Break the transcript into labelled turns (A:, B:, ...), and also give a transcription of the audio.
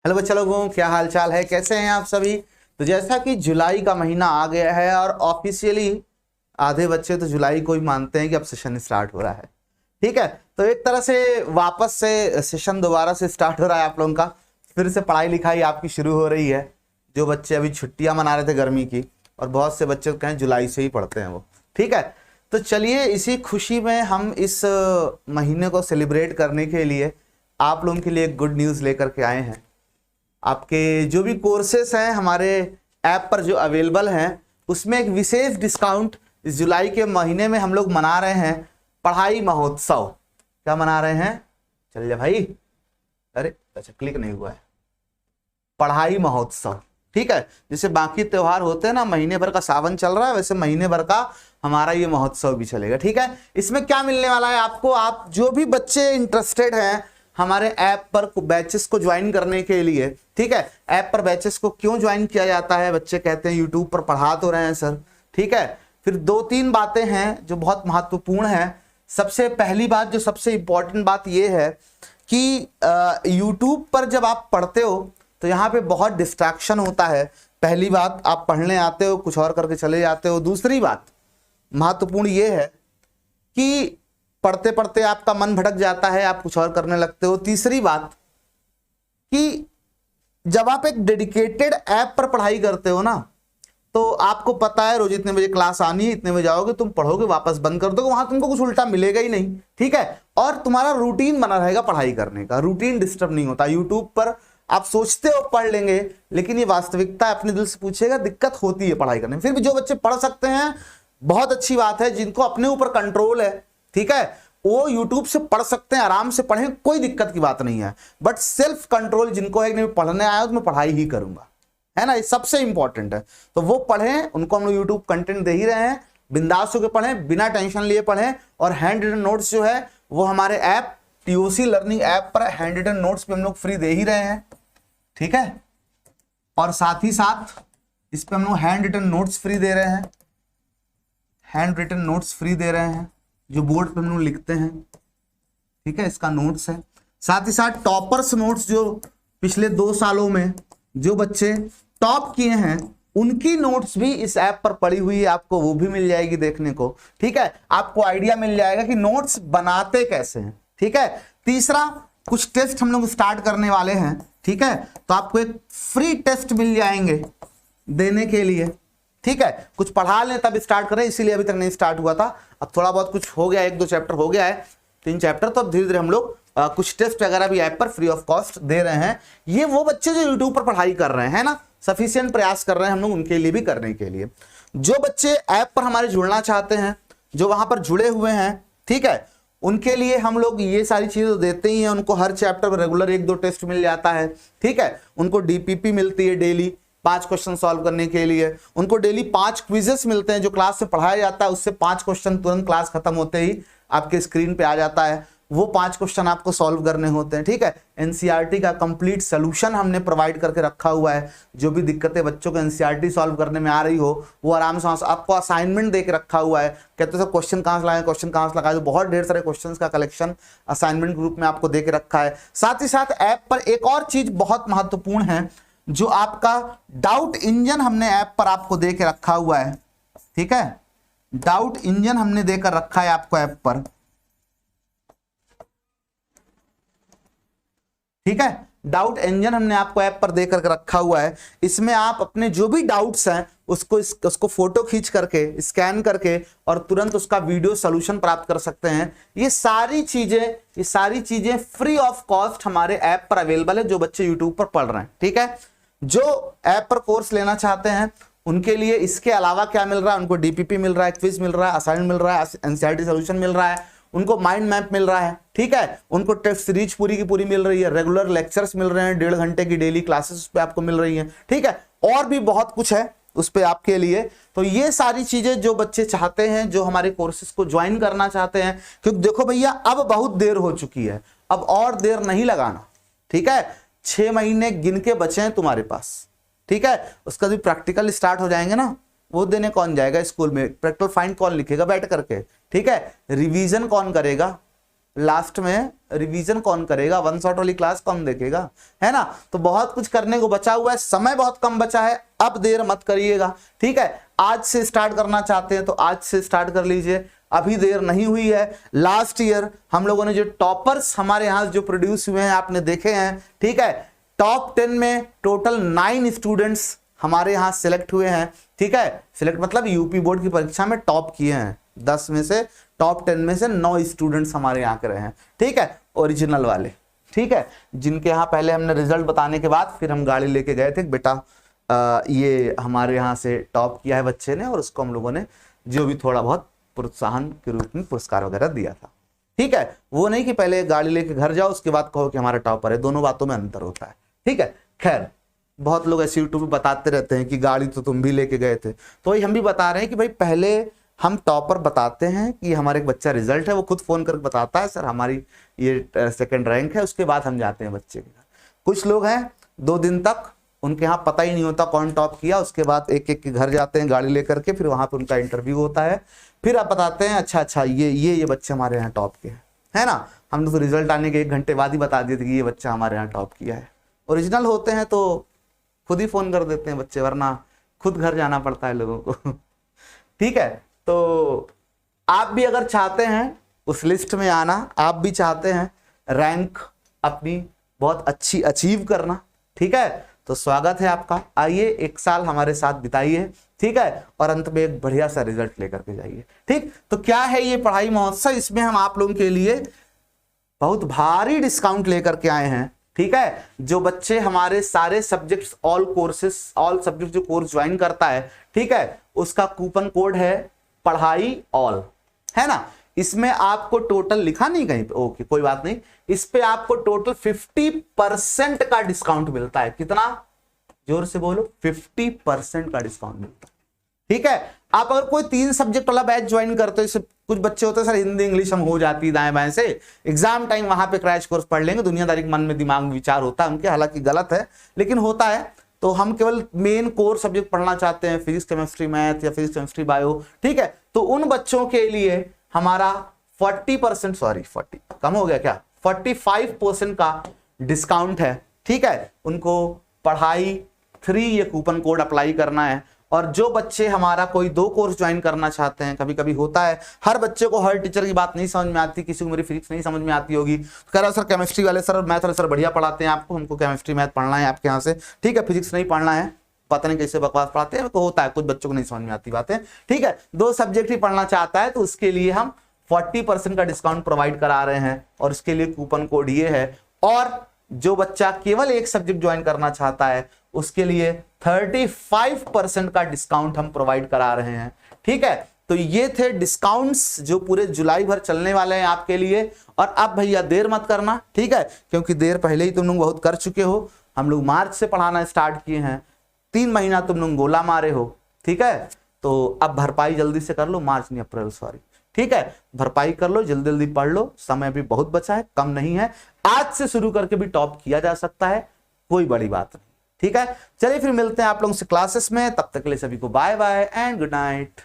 A: Hello बच्चा लोगों, क्या हाल चाल है, कैसे हैं आप सभी। तो जैसा कि जुलाई का महीना आ गया है और ऑफिशियली आधे बच्चे तो जुलाई को ही मानते हैं कि अब सेशन स्टार्ट हो रहा है। ठीक है, तो एक तरह से वापस से सेशन दोबारा से स्टार्ट हो रहा है आप लोगों का। फिर से पढ़ाई लिखाई आपकी शुरू हो रही है। जो बच्चे अभी छुट्टियां मना रहे थे गर्मी की, और बहुत से बच्चे कहें जुलाई से ही पढ़ते हैं वो। ठीक है, तो चलिए इसी खुशी में हम इस महीने को सेलिब्रेट करने के लिए आप लोगों के लिए एक गुड न्यूज़ लेकर के आए हैं। आपके जो भी कोर्सेस हैं हमारे ऐप पर जो अवेलेबल हैं, उसमें एक विशेष डिस्काउंट इस जुलाई के महीने में हम लोग मना रहे हैं। पढ़ाई महोत्सव। क्या मना रहे हैं? चल जा भाई। अरे अच्छा, क्लिक नहीं हुआ है। पढ़ाई महोत्सव। ठीक है, जैसे बाकी त्योहार होते हैं ना, महीने भर का सावन चल रहा है, वैसे महीने भर का हमारा ये महोत्सव भी चलेगा। ठीक है, इसमें क्या मिलने वाला है आपको, आप जो भी बच्चे इंटरेस्टेड हैं हमारे ऐप पर बैचेस को ज्वाइन करने के लिए। ठीक है, ऐप पर बैचेस को क्यों ज्वाइन किया जाता है? बच्चे कहते हैं यूट्यूब पर पढ़ा तो रहे हैं सर। ठीक है, फिर दो तीन बातें हैं जो बहुत महत्वपूर्ण हैं। सबसे पहली बात, जो सबसे इंपॉर्टेंट बात यह है कि यूट्यूब पर जब आप पढ़ते हो तो यहाँ पे बहुत डिस्ट्रैक्शन होता है। पहली बात, आप पढ़ने आते हो कुछ और करके चले जाते हो। दूसरी बात महत्वपूर्ण ये है कि पढ़ते पढ़ते आपका मन भटक जाता है, आप कुछ और करने लगते हो। तीसरी बात कि जब आप एक डेडिकेटेड ऐप पर पढ़ाई करते हो ना, तो आपको पता है रोज इतने बजे क्लास आनी है, इतने बजे जाओगे, तुम पढ़ोगे, वापस बंद कर दोगे, वहां तुमको कुछ उल्टा मिलेगा ही नहीं। ठीक है, और तुम्हारा रूटीन बना रहेगा पढ़ाई करने का, रूटीन डिस्टर्ब नहीं होता। यूट्यूब पर आप सोचते हो पढ़ लेंगे, लेकिन ये वास्तविकता अपने दिल से पूछेगा, दिक्कत होती है पढ़ाई करने में। फिर भी जो बच्चे पढ़ सकते हैं बहुत अच्छी बात है, जिनको अपने ऊपर कंट्रोल है, ठीक है, वो YouTube से पढ़ सकते हैं, आराम से पढ़ें, कोई दिक्कत की बात नहीं है। बट सेल्फ कंट्रोल जिनको है कि मैं पढ़ने आया हूं तो मैं पढ़ाई ही करूंगा, है ना, ये सबसे इंपॉर्टेंट है। तो वो पढ़ें, उनको हम लोग यूट्यूब कंटेंट दे ही रहे हैं, बिंदास होकर पढ़ें, बिना टेंशन लिए पढ़ें। और हैंड रिटन नोट्स जो है वो हमारे ऐप TOC लर्निंग ऐप पर हैंड रिटन नोट्स पे हम लोग फ्री दे ही रहे हैं। ठीक है, और साथ ही साथ इस पे हम लोग हैंड रिटन नोट्स फ्री दे रहे हैं, हैंड रिटन नोट्स फ्री दे रहे हैं जो बोर्ड पे हम लोग लिखते हैं। ठीक है, इसका नोट्स है। साथ ही साथ टॉपर्स नोट्स, जो पिछले 2 सालों में जो बच्चे टॉप किए हैं उनकी नोट्स भी इस ऐप पर पड़ी हुई है, आपको वो भी मिल जाएगी देखने को। ठीक है, आपको आइडिया मिल जाएगा कि नोट्स बनाते कैसे हैं। ठीक है, तीसरा, कुछ टेस्ट हम लोग स्टार्ट करने वाले हैं। ठीक है, तो आपको एक फ्री टेस्ट मिल जाएंगे देने के लिए। ठीक है, कुछ पढ़ा लें तब स्टार्ट करें, इसीलिए अभी तक नहीं स्टार्ट हुआ था। अब थोड़ा बहुत कुछ हो गया, 1-2 चैप्टर हो गया है, 3 चैप्टर, तो अब धीरे धीरे हम लोग कुछ टेस्ट वगैरह भी ऐप पर फ्री ऑफ कॉस्ट दे रहे हैं। ये वो बच्चे जो यूट्यूब पर पढ़ाई कर रहे हैं ना, सफिशिएंट प्रयास कर रहे हैं हम लोग उनके लिए भी करने के लिए। जो बच्चे ऐप पर हमारे जुड़ना चाहते हैं, जो वहां पर जुड़े हुए हैं, ठीक है, उनके लिए हम लोग ये सारी चीजें देते ही हैं। उनको हर चैप्टर में रेगुलर 1-2 टेस्ट मिल जाता है। ठीक है, उनको DPP मिलती है डेली 5 क्वेश्चन सॉल्व करने के लिए। उनको डेली 5 क्विजेस मिलते हैं जो क्लास में पढ़ाया जाता है, उससे 5 क्वेश्चन तुरंत क्लास खत्म होते ही आपके स्क्रीन पे आ जाता है। वो 5 क्वेश्चन आपको सॉल्व करने होते हैं। ठीक है, NCERT का कंप्लीट सोल्यूशन हमने प्रोवाइड करके रखा हुआ है। जो भी दिक्कतें बच्चों को NCERT सॉल्व करने में आ रही हो, वो आराम से आपको असाइनमेंट दे के रखा हुआ है। कहते हैं क्वेश्चन कहाँ से लगाए, क्वेश्चन कहाँ से लगाए, तो बहुत ढेर सारे क्वेश्चन का कलेक्शन असाइनमेंट ग्रुप में आपको दे के रखा है। साथ ही साथ ऐप पर एक और चीज बहुत महत्वपूर्ण है, जो आपका डाउट इंजन हमने ऐप पर आपको दे के रखा हुआ है। ठीक है, डाउट इंजन हमने देकर रखा है आपको ऐप पर। ठीक है, डाउट इंजन हमने आपको ऐप पर देकर रखा हुआ है। इसमें आप अपने जो भी डाउट्स हैं उसको फोटो खींच करके, स्कैन करके और तुरंत उसका वीडियो सॉल्यूशन प्राप्त कर सकते हैं। ये सारी चीजें फ्री ऑफ कॉस्ट हमारे ऐप पर अवेलेबल है, जो बच्चे यूट्यूब पर पढ़ रहे हैं। ठीक है, जो ऐप पर कोर्स लेना चाहते हैं उनके लिए इसके अलावा क्या मिल रहा है, उनको DPP मिल रहा है, क्विज मिल रहा है, असाइनमेंट मिल रहा है, NCERT सॉल्यूशन मिल रहा है, उनको माइंड मैप मिल रहा है। ठीक है, उनको टेस्ट सीरीज पूरी की पूरी मिल रही है, रेगुलर लेक्चर्स मिल रहे हैं, 1.5 घंटे की डेली क्लासेस उस पे आपको मिल रही हैं। ठीक है, और भी बहुत कुछ है उस पे आपके लिए। तो ये सारी चीजें जो बच्चे चाहते हैं, जो हमारे कोर्सेज को ज्वाइन करना चाहते हैं, क्योंकि देखो भैया अब बहुत देर हो चुकी है, अब और देर नहीं लगाना। ठीक है, 6 महीने गिन के बचे हैं तुम्हारे पास। ठीक है, उसका भी प्रैक्टिकल स्टार्ट हो जाएंगे ना, वो देने कौन जाएगा स्कूल में, प्रैक्टिकल फाइंड कौन लिखेगा बैठ करके। ठीक है, रिवीजन कौन करेगा, लास्ट में रिवीजन कौन करेगा, वन शॉट वाली क्लास कौन देखेगा, है ना। तो बहुत कुछ करने को बचा हुआ है, समय बहुत कम बचा है, अब देर मत करिएगा, ठीक है। आज से स्टार्ट करना चाहते हैं तो आज से स्टार्ट कर लीजिए, अभी देर नहीं हुई है। लास्ट ईयर हम लोगों ने जो टॉपर्स हमारे यहाँ जो प्रोड्यूस हुए हैं आपने देखे हैं, ठीक है। टॉप 10 में टोटल 9 स्टूडेंट्स हमारे यहाँ सिलेक्ट हुए हैं, ठीक है। सिलेक्ट मतलब यूपी बोर्ड की परीक्षा में टॉप किए हैं, 10 में से टॉप 10 में से 9 स्टूडेंट्स हमारे यहाँ के रहे हैं, ठीक है, ओरिजिनल वाले, ठीक है। जिनके यहाँ पहले हमने रिजल्ट बताने के बाद फिर हम गाड़ी लेके गए थे, बेटा ये हमारे यहाँ से टॉप किया है बच्चे ने, और उसको हम लोगों ने जो भी थोड़ा बहुत प्रोत्साहन के रूप में पुरस्कार वगैरह दिया था, ठीक है। वो नहीं कि पहले गाड़ी लेके घर जाओ उसके बाद कहो कि हमारा टॉपर है, दोनों बातों में अंतर होता है, ठीक है। खैर बहुत लोग ऐसे यूट्यूब पे बताते रहते हैं कि गाड़ी तो तुम भी लेके गए थे, तो वही हम भी बता रहे हैं कि भाई पहले हम टॉपर बताते हैं कि हमारे एक बच्चा रिजल्ट है, वो खुद फोन करके बताता है सर हमारी ये सेकंड रैंक है, उसके बाद हम जाते हैं बच्चे के घर। कुछ लोग हैं 2 दिन तक उनके यहाँ पता ही नहीं होता कौन टॉप किया, उसके बाद एक एक के घर जाते हैं गाड़ी लेकर के, फिर वहां पे उनका इंटरव्यू होता है, फिर आप बताते हैं अच्छा ये बच्चे हमारे यहाँ टॉप के हैं, है ना। हम लोग तो रिजल्ट आने के 1 घंटे बाद ही बता दिए थे कि ये बच्चा हमारे यहाँ टॉप किया है। ओरिजिनल होते हैं तो खुद ही फोन कर देते हैं बच्चे, वरना खुद घर जाना पड़ता है लोगों को ठीक है। तो आप भी अगर चाहते हैं उस लिस्ट में आना, आप भी चाहते हैं रैंक अपनी बहुत अच्छी अचीव करना, ठीक है, तो स्वागत है आपका। आइए 1 साल हमारे साथ बिताइए, ठीक है, और अंत में एक बढ़िया सा रिजल्ट लेकर के जाइए, ठीक। तो क्या है ये पढ़ाई महोत्सव, इसमें हम आप लोगों के लिए बहुत भारी डिस्काउंट लेकर के आए हैं, ठीक है। जो बच्चे हमारे सारे सब्जेक्ट्स ऑल सब्जेक्ट जो कोर्स ज्वाइन करता है, ठीक है, उसका कूपन कोड है पढ़ाई ऑल, है ना। इसमें आपको टोटल लिखा नहीं कहीं पे, ओके कोई बात नहीं, इस पे आपको टोटल 50% का डिस्काउंट मिलता है। कितना, जोर से बोलो, 50% का डिस्काउंट मिलता है, ठीक है। आप अगर कोई 3 सब्जेक्ट वाला बैच ज्वाइन करते हो, कुछ बच्चे होते हैं सर हिंदी इंग्लिश हम हो जाती दाएं बाएं से, एग्जाम टाइम वहां पे क्रैश कोर्स पढ़ लेंगे, दुनियादारी के मन में दिमाग में विचार होता है उनके, हालांकि गलत है लेकिन होता है। तो हम केवल मेन कोर सब्जेक्ट पढ़ना चाहते हैं, फिजिक्स केमिस्ट्री मैथ या फिजिक्स केमिस्ट्री बायो, ठीक है। तो उन बच्चों के लिए हमारा 40% सॉरी 40 कम हो गया क्या, 45% का डिस्काउंट है, ठीक है। उनको पढ़ाई 3 ये कूपन कोड अप्लाई करना है। और जो बच्चे हमारा कोई 2 कोर्स ज्वाइन करना चाहते हैं, कभी कभी होता है हर बच्चे को हर टीचर की बात नहीं समझ में आती, किसी को मेरी फिजिक्स नहीं समझ में आती होगी, तो कह रहा सर केमिस्ट्री वाले सर मैथ वाले सर बढ़िया पढ़ाते हैं आपको, हमको केमिस्ट्री मैथ पढ़ना है आपके यहाँ से, ठीक है, फिजिक्स नहीं पढ़ना है, पता नहीं कैसे बकवास पढ़ाते हैं, तो होता है कुछ बच्चों को नहीं समझ में आती बातें, ठीक है। 2 सब्जेक्ट ही पढ़ना चाहता है तो उसके लिए हम 40% का डिस्काउंट प्रोवाइड करा रहे हैं, और इसके लिए कूपन कोड ये है। और जो बच्चा केवल 1 सब्जेक्ट ज्वाइन करना चाहता है उसके लिए 35% का डिस्काउंट हम प्रोवाइड करा रहे हैं, ठीक है। तो ये थे डिस्काउंट्स जो पूरे जुलाई भर चलने वाले हैं आपके लिए। और अब भैया देर मत करना, ठीक है, क्योंकि देर पहले ही तुम लोग बहुत कर चुके हो। हम लोग मार्च से पढ़ाना स्टार्ट किए हैं, 3 महीना तुम लोग गोला मारे हो, ठीक है। तो अब भरपाई जल्दी से कर लो, मार्च नहीं अप्रैल सॉरी, ठीक है, भरपाई कर लो, जल्दी जल्दी पढ़ लो, समय भी बहुत बचा है, कम नहीं है, आज से शुरू करके भी टॉप किया जा सकता है, कोई बड़ी बात नहीं, ठीक है। चलिए फिर मिलते हैं आप लोगों से क्लासेस में, तब तक के लिए सभी को bye bye and good night.